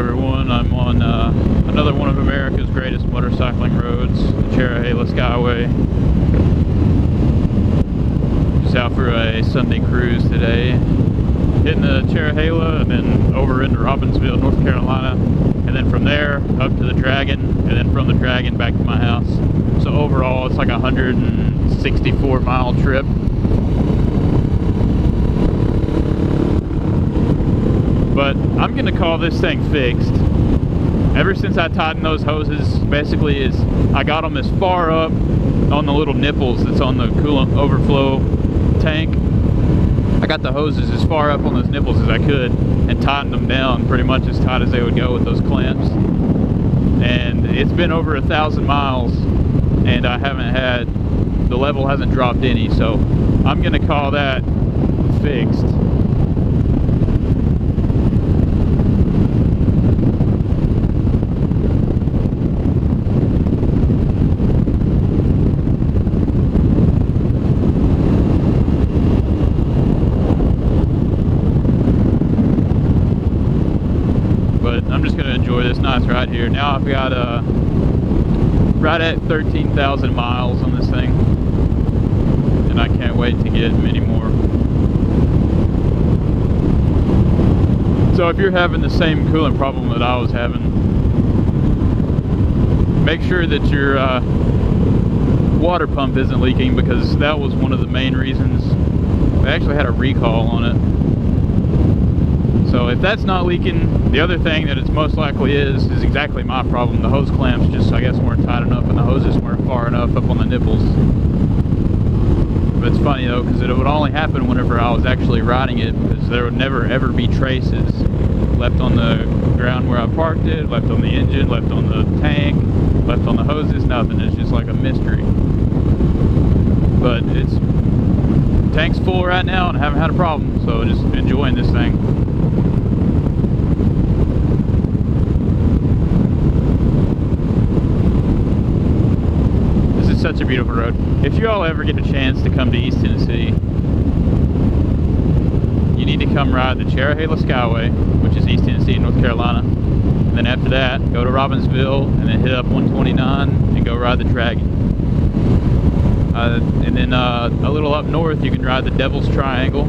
everyone. I'm on another one of America's greatest motorcycling roads, the Cherohala Skyway. Just out for a Sunday cruise today. Hitting the Cherohala and then over into Robbinsville, North Carolina. And then from there up to the Dragon, and then from the Dragon back to my house. So overall it's like a 164-mile trip. But I'm gonna call this thing fixed. Ever since I tightened those hoses, basically is I got them as far up on the little nipples that's on the coolant overflow tank. I got the hoses as far up on those nipples as I could and tightened them down pretty much as tight as they would go with those clamps. And it's been over 1,000 miles and I haven't had, the level hasn't dropped any, so I'm gonna call that fixed. I'm just going to enjoy this nice ride here. Now I've got right at 13,000 miles on this thing, and I can't wait to get many more. So if you're having the same coolant problem that I was having, make sure that your water pump isn't leaking, because that was one of the main reasons. They actually had a recall on it. So if that's not leaking, the other thing that it's most likely is exactly my problem. The hose clamps just, I guess, weren't tight enough and the hoses weren't far enough up on the nipples. But it's funny though, because it would only happen whenever I was actually riding it, because there would never ever be traces left on the ground where I parked it, left on the engine, left on the tank, left on the hoses, nothing. It's just like a mystery. But it's, tank's full right now and I haven't had a problem, so just enjoying this thing. Such a beautiful road. If you all ever get a chance to come to East Tennessee, you need to come ride the Cherohala Skyway, which is East Tennessee, North Carolina. And then after that, go to Robbinsville and then hit up 129 and go ride the Dragon. And then a little up north, you can ride the Devil's Triangle.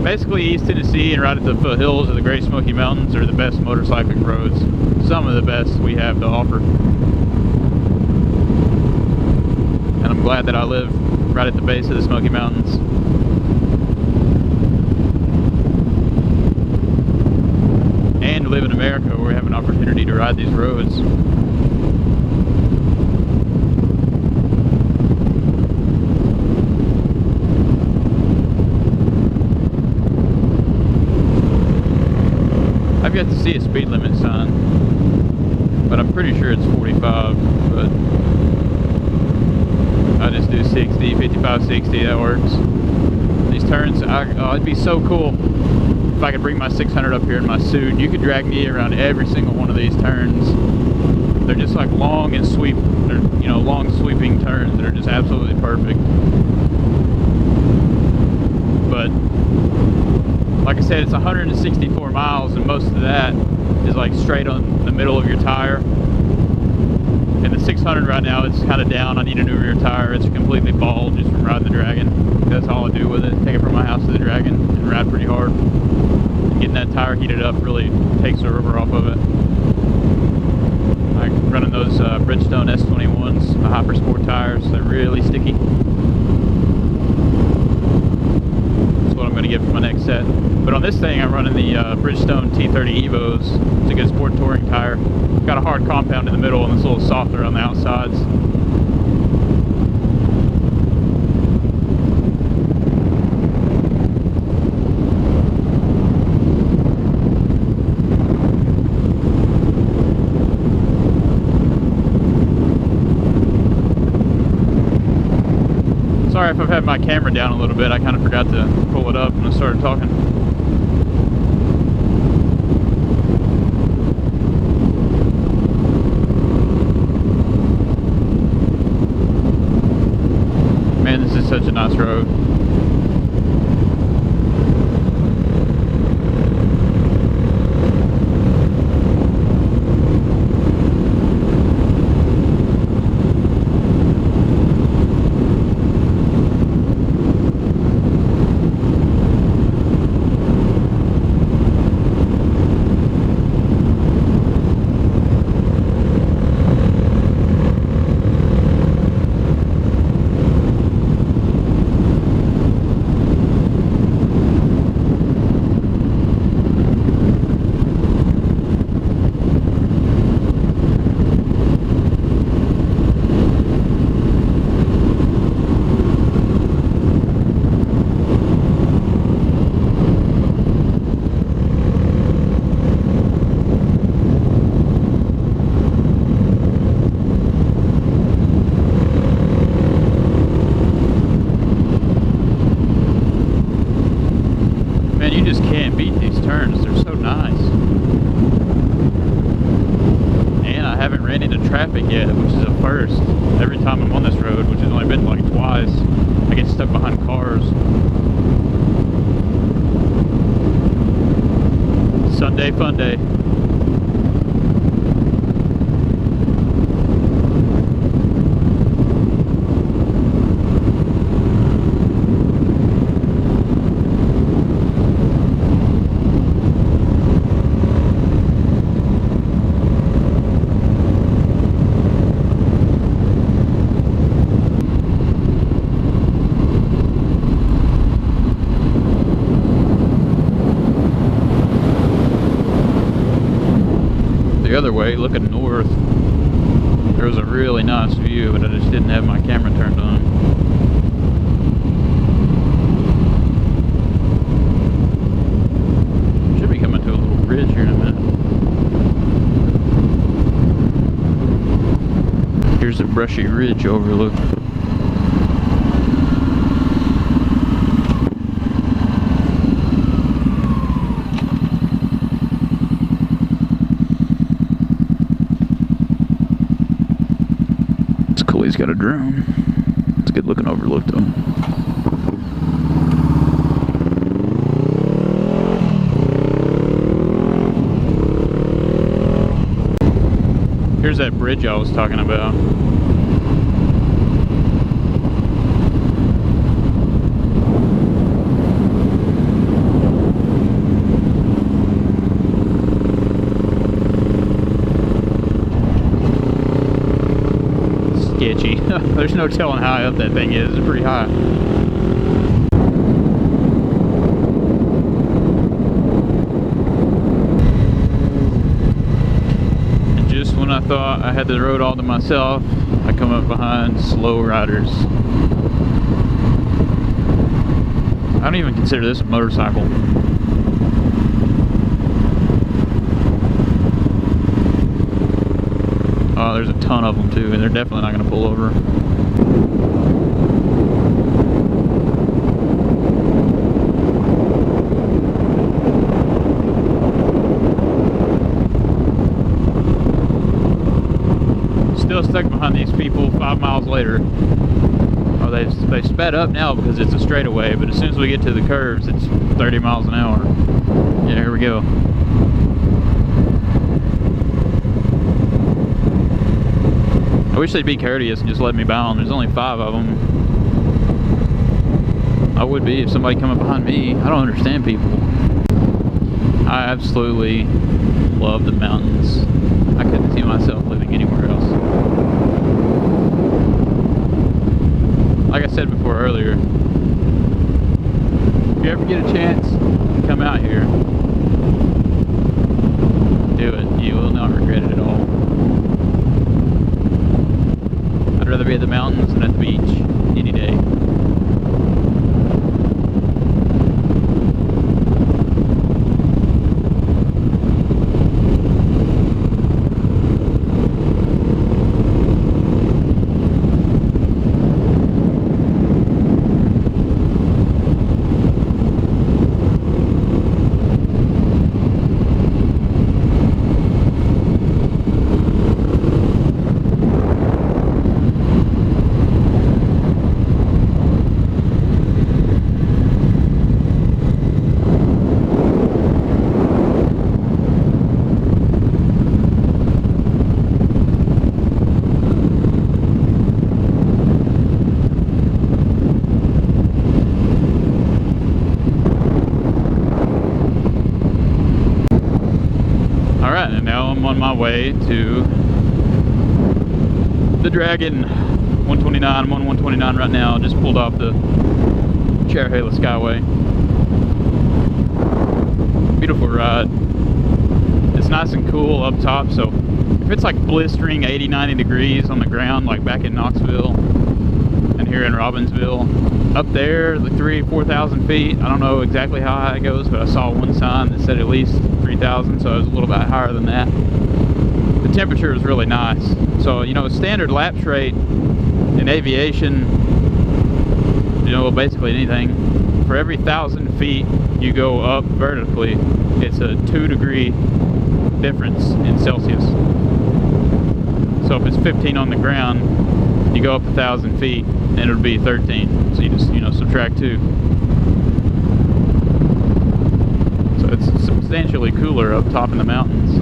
Basically, East Tennessee and right at the foothills of the Great Smoky Mountains are the best motorcycling roads. Some of the best we have to offer. And I'm glad that I live right at the base of the Smoky Mountains. And to live in America where we have an opportunity to ride these roads. I've yet to see a speed limit sign, but I'm pretty sure it's 45, but I just do 60, 55, 60, that works. These turns, oh, it'd be so cool if I could bring my 600 up here in my suit. You could drag me around every single one of these turns. They're just like long and long sweeping turns that are just absolutely perfect. But like I said, it's 164 miles, and most of that is like straight on the middle of your tire. And the 600 right now, it's kind of down. I need a new rear tire. It's completely bald just from riding the Dragon. That's all I do with it. Take it from my house to the Dragon and ride pretty hard. And getting that tire heated up really takes the rubber off of it. I'm running those Bridgestone S21s, the Hyper Sport tires. They're really sticky. That's what I'm going to get for my next set. But on this thing, I'm running the Bridgestone T30 Evos. It's a good sport touring tire. Got a hard compound in the middle and it's a little softer on the outsides. Sorry if I've had my camera down a little bit. I kind of forgot to pull it up when I started talking. Man, this is such a nice road. haven't ran into traffic yet, which is a first. Every time I'm on this road, which has only been like twice, I get stuck behind cars. Sunday Funday. The other way, looking north, there was a really nice view, but I just didn't have my camera turned on. Should be coming to a little bridge here in a minute. Here's a brushy ridge overlook. He's got a drone. It's a good looking overlook though. Here's that bridge I was talking about. Sketchy. There's no telling how high up that thing is. It's pretty high. And just when I thought I had the road all to myself, I come up behind slow riders. I don't even consider this a motorcycle. Oh, there's a ton of them too, and they're definitely not going to pull over. Still stuck behind these people 5 miles later. Oh, they've sped up now because it's a straightaway, but as soon as we get to the curves, it's 30 miles an hour. Yeah, here we go. I wish they'd be courteous and just let me bound. There's only 5 of them. I would be if somebody come up behind me. I don't understand people. I absolutely love the mountains. I couldn't see myself living anywhere else. Like I said before earlier, if you ever get a chance to come out here, do it. You will not regret it at all. I'd rather be at the mountains than at the beach any day. Alright, and now I'm on my way to the Dragon 129. I'm on 129 right now. Just pulled off the Cherohala Skyway. Beautiful ride. It's nice and cool up top, so if it's like blistering 80-90 degrees on the ground like back in Knoxville and here in Robbinsville, up there, the 3,000-4,000 feet, I don't know exactly how high it goes, but I saw one sign that said at least 3,000, so it was a little bit higher than that. The temperature is really nice. So, you know, standard lapse rate in aviation, you know, basically anything, for every 1,000 feet you go up vertically, it's a 2-degree difference in Celsius. So if it's 15 on the ground, you go up 1,000 feet and it'll be 13. So you just, you know, subtract 2. So it's substantially cooler up top in the mountains.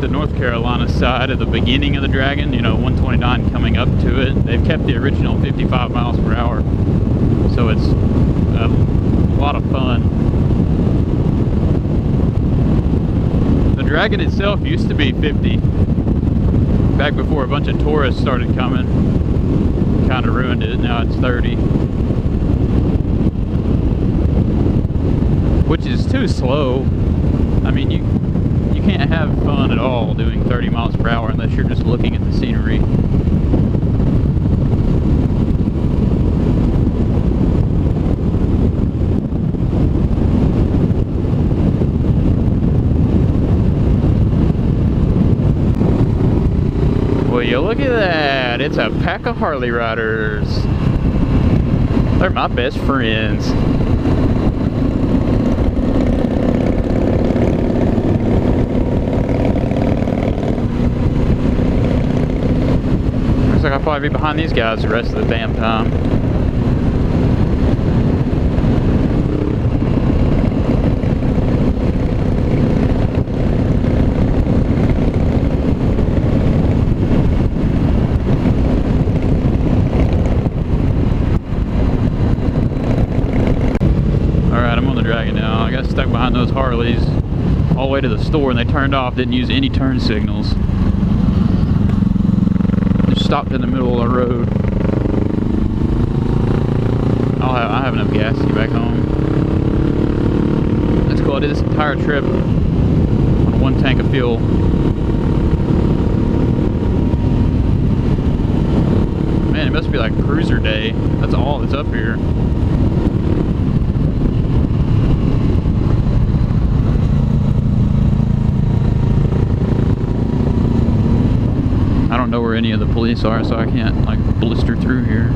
The North Carolina side of the beginning of the Dragon, you know, 129 coming up to it, they've kept the original 55 miles per hour, so it's a lot of fun. The Dragon itself used to be 50 back before a bunch of tourists started coming, kind of ruined it. Now it's 30, which is too slow. I mean, you can't have fun at all doing 30 miles per hour unless you're just looking at the scenery. Well, you look at that. It's a pack of Harley riders. They're my best friends. Looks like I'll probably be behind these guys the rest of the damn time. Alright, I'm on the Dragon now. I got stuck behind those Harleys all the way to the store and they turned off, didn't use any turn signals. Stopped in the middle of the road. I have enough gas to get back home. That's cool. I did this entire trip on 1 tank of fuel. Man, it must be like cruiser day. That's all that's up here. I don't know where any of the police are, so I can't like blister through here.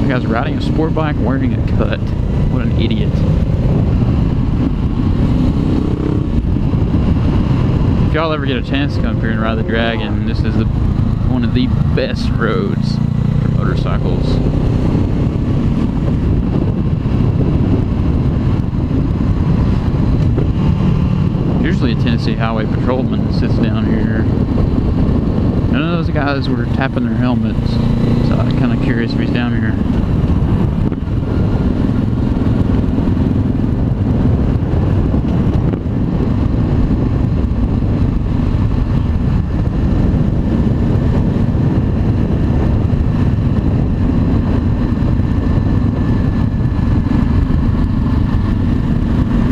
The guy's riding a sport bike wearing a cut. What an idiot. If y'all ever get a chance to come here and ride the Dragon, this is one of the best roads for motorcycles. Usually a Tennessee Highway patrolman sits down here. None of those guys were tapping their helmets, so I'm kind of curious if he's down here.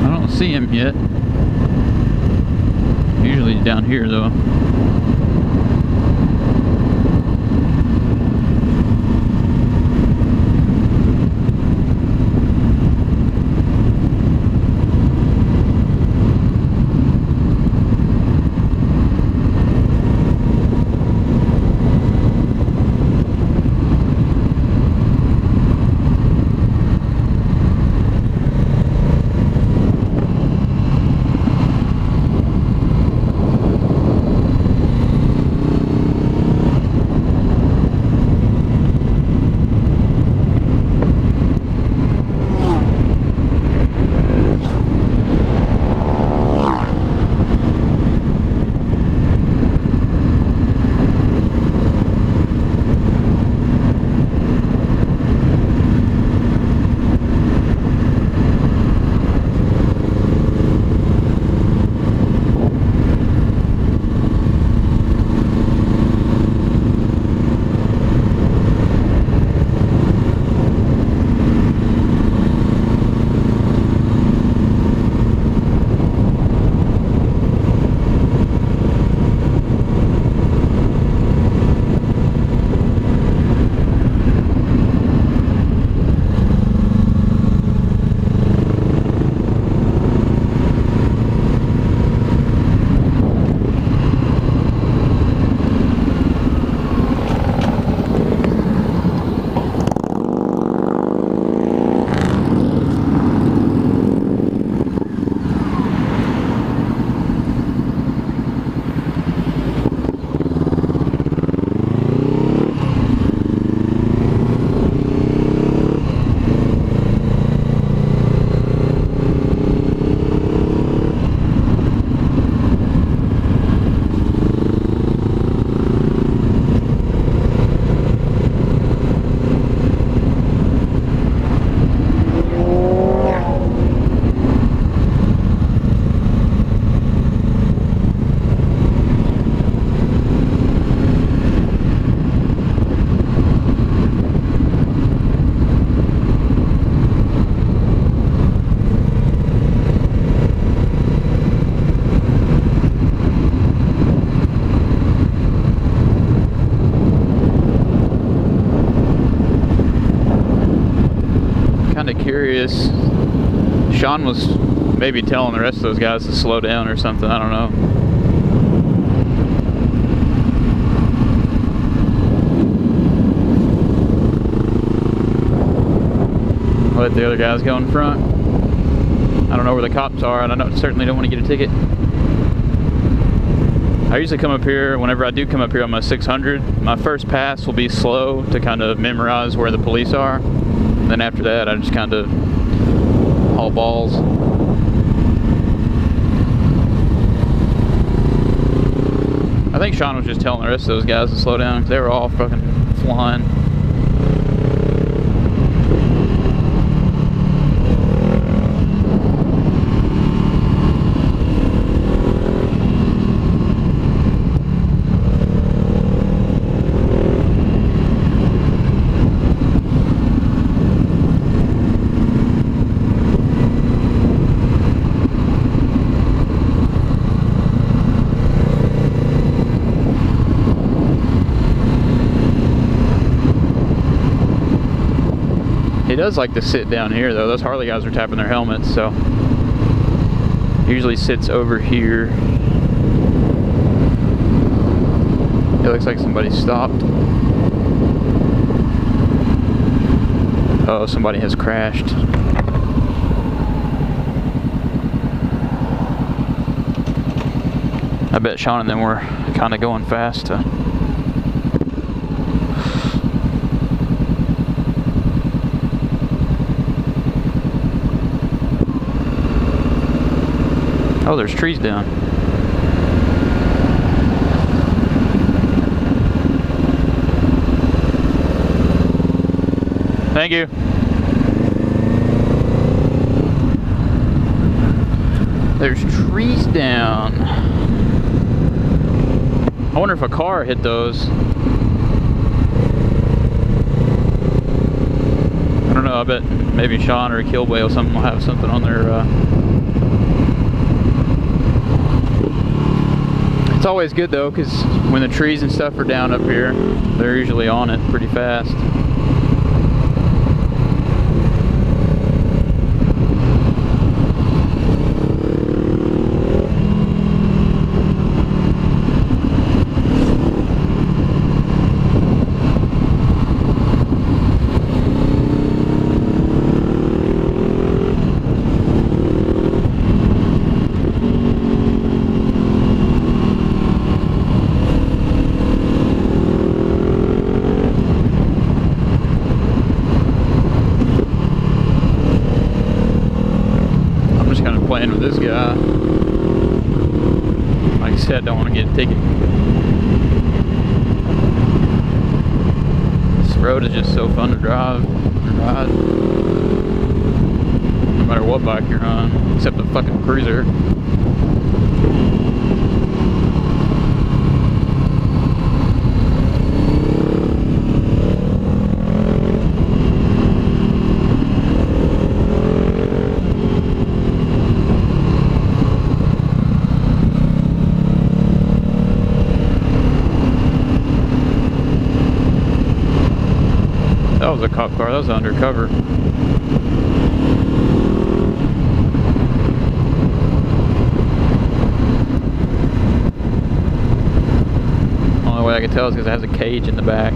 I don't see him yet. Usually down here though. curious. Sean was maybe telling the rest of those guys to slow down or something, I don't know. I'll let the other guys go in front. I don't know where the cops are, and I certainly don't want to get a ticket. I usually come up here, whenever I do come up here on my 600, my first pass will be slow to kind of memorize where the police are. And then after that, I just kind of haul balls. I think Sean was just telling the rest of those guys to slow down because they were all fucking flying. He does like to sit down here though. Those Harley guys are tapping their helmets, so he usually sits over here. It looks like somebody stopped. Oh, somebody has crashed. I bet Sean and them were kind of going fast to oh, there's trees down. Thank you. There's trees down. I wonder if a car hit those. I don't know, I bet maybe Sean or a kill whale or something will have something on their It's always good though, because when the trees and stuff are down up here, they're usually on it pretty fast. Playing with this guy. Like I said, don't want to get a ticket. This road is just so fun to drive and ride. No matter what bike you're on, except the fucking cruiser. That was a cop car, that was undercover. Only way I can tell is because it has a cage in the back.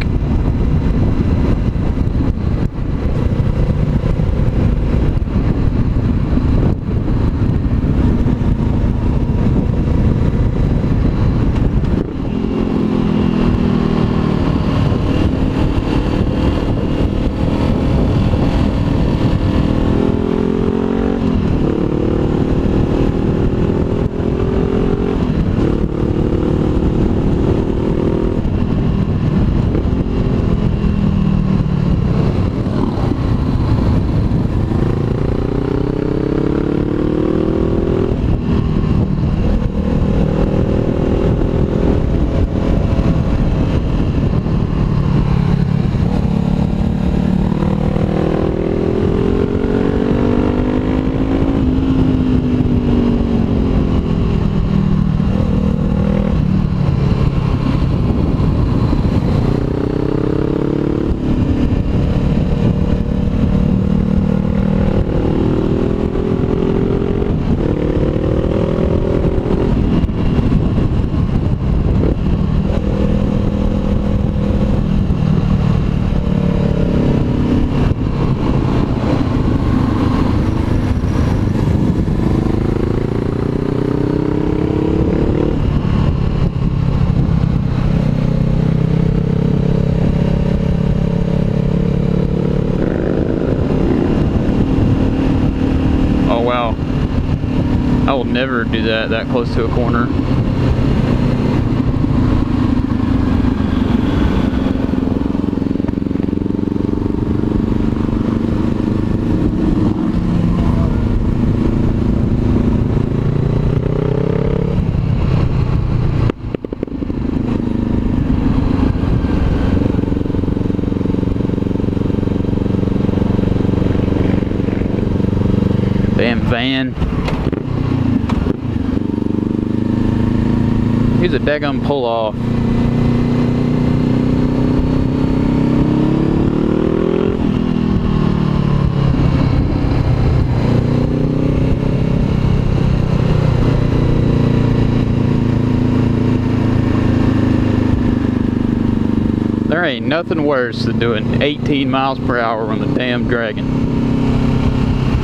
never do that close to a corner. Damn van. Here's a daggum pull off. There ain't nothing worse than doing 18 miles per hour on the damn Dragon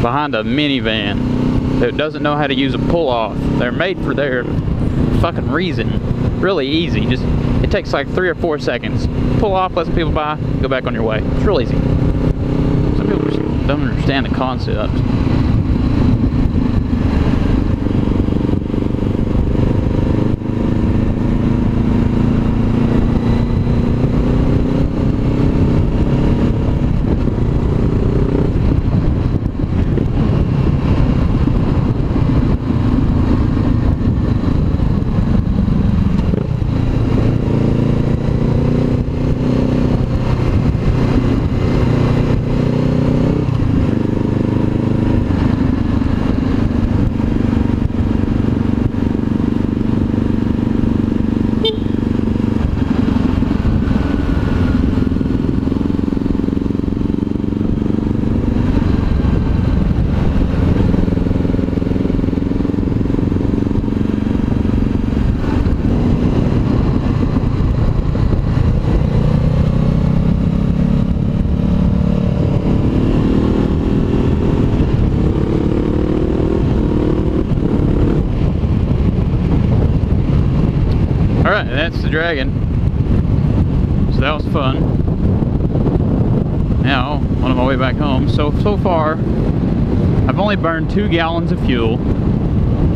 behind a minivan that doesn't know how to use a pull-off. They're made for their fucking reason. Really easy. Just, it takes like 3 or 4 seconds. Pull off, let some people by, go back on your way. It's real easy. Some people just don't understand the concept. Alright, and that's the Dragon. So that was fun. Now, on my way back home, so far, I've only burned 2 gallons of fuel,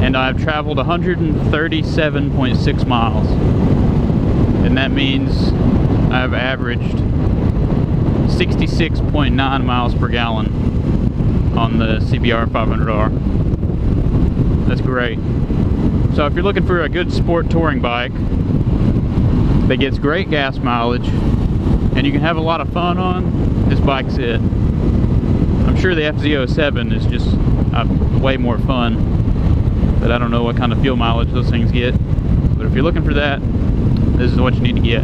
and I've traveled 137.6 miles. And that means I've averaged 66.9 miles per gallon on the CBR500R. That's great. So if you're looking for a good sport touring bike that gets great gas mileage and you can have a lot of fun on, this bike's it. I'm sure the FZ07 is just way more fun, but I don't know what kind of fuel mileage those things get. But if you're looking for that, this is what you need to get.